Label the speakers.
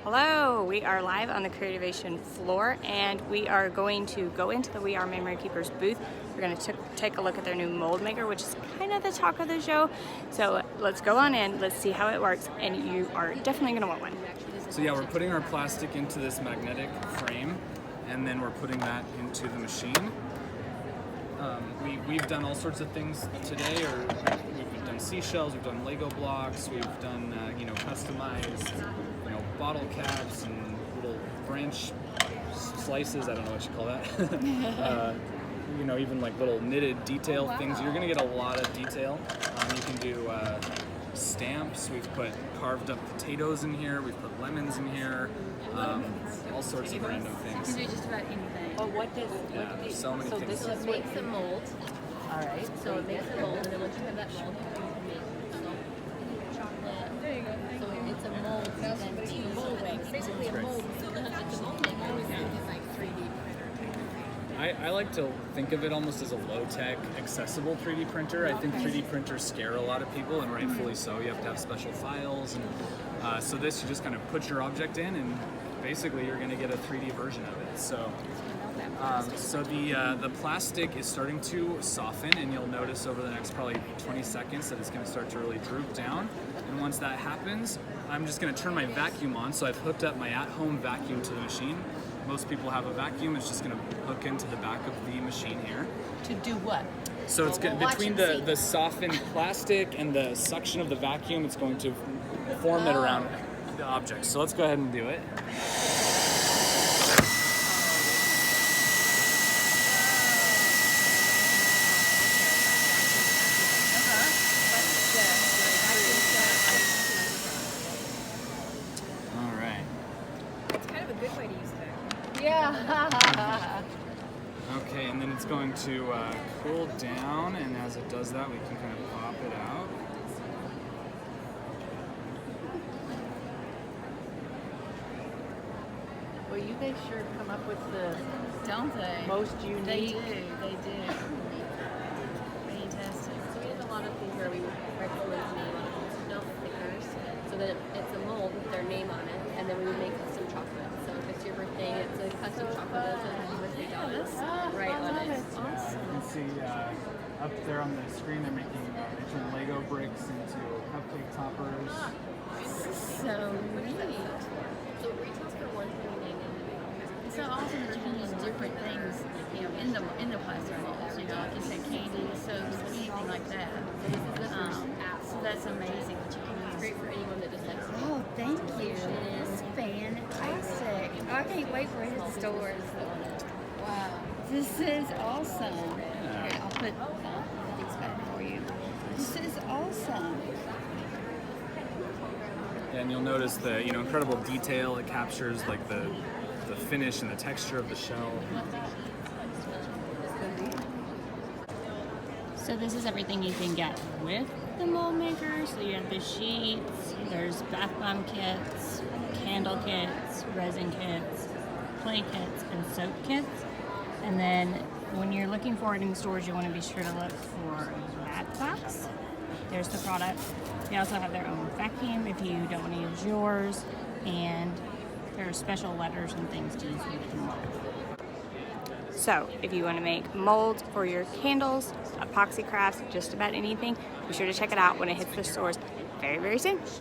Speaker 1: Hello, we are live on the Creativation floor and we are going to go into the We Are Memory Keepers booth. We're going to take a look at their new mold maker, which is kind of the talk of the show. So let's go on in, let's see how it works, and you are definitely going to want one.
Speaker 2: So yeah, we're putting our plastic into this magnetic frame and then we're putting that into the machine. We've done all sorts of things today, or we've done seashells, we've done Lego blocks, we've done customized bottle caps and little branch slices. I don't know what you call that. Even like little knitted detail things. You're gonna get a lot of detail. You can do stamps. We've put carved up potatoes in here. We've put lemons in here. All sorts of random things.
Speaker 3: You can do just about anything.
Speaker 1: But what does
Speaker 2: So many things.
Speaker 3: So it makes a mold. All right. So it makes a mold, and then once you have that mold, you can make chocolate. There you go. So it's a mold, and then two mold makes. Basically a mold. It's a mold maker with like 3D printer.
Speaker 2: I like to think of it almost as a low-tech, accessible 3D printer. I think 3D printers scare a lot of people, and rightfully so. You have to have special files, and so this, you just kind of put your object in, and basically you're going to get a 3D version of it. So the plastic is starting to soften, and you'll notice over the next probably 20 seconds that it's going to start to really droop down. And once that happens, I'm just going to turn my vacuum on. So I've hooked up my at-home vacuum to the machine. Most people have a vacuum. It's just going to hook into the back of the machine here.
Speaker 3: To do what?
Speaker 2: So it's between the softened plastic and the suction of the vacuum, it's going to form it around the object. So let's go ahead and do it. All right.
Speaker 1: It's kind of a good way to use it.
Speaker 3: Yeah.
Speaker 2: Okay, and then it's going to cool down, and as it does that, we can kind of pop it out.
Speaker 3: Well, you guys sure come up with the most unique.
Speaker 4: They do. Fantastic.
Speaker 3: So we have a lot of things where we write someone's name on it, shelf stickers, so that it's a mold with their name on it, and then we would make custom chocolate. So if it's your birthday, it's a custom chocolate that has birthday dollars right on it.
Speaker 4: Awesome.
Speaker 2: You can see up there on the screen, they're making Lego bricks into cupcake toppers.
Speaker 4: So neat.
Speaker 3: So it retails for $129.
Speaker 4: It's so awesome that you can use different things, in the plastic molds. Like you said, candy, soaps, anything like that. So that's amazing that you can
Speaker 3: It's
Speaker 4: use.
Speaker 3: great for anyone that just likes
Speaker 4: Oh, thank you. It is fantastic. I can't wait for it in stores. Wow, this is awesome. Here, I'll put these back for you. This is awesome.
Speaker 2: And you'll notice the incredible detail it captures, like the finish and the texture of the shell.
Speaker 1: So this is everything you can get with the mold maker. So you have the sheets, there's bath bomb kits, candle kits, resin kits, clay kits, and soap kits. And then when you're looking for it in stores, you want to be sure to look for that box. There's the product. They also have their own vacuum if you don't want to use yours, and there are special letters and things to use with the mold. So if you want to make molds for your candles, epoxy crafts, just about anything, be sure to check it out when it hits the stores very, very soon.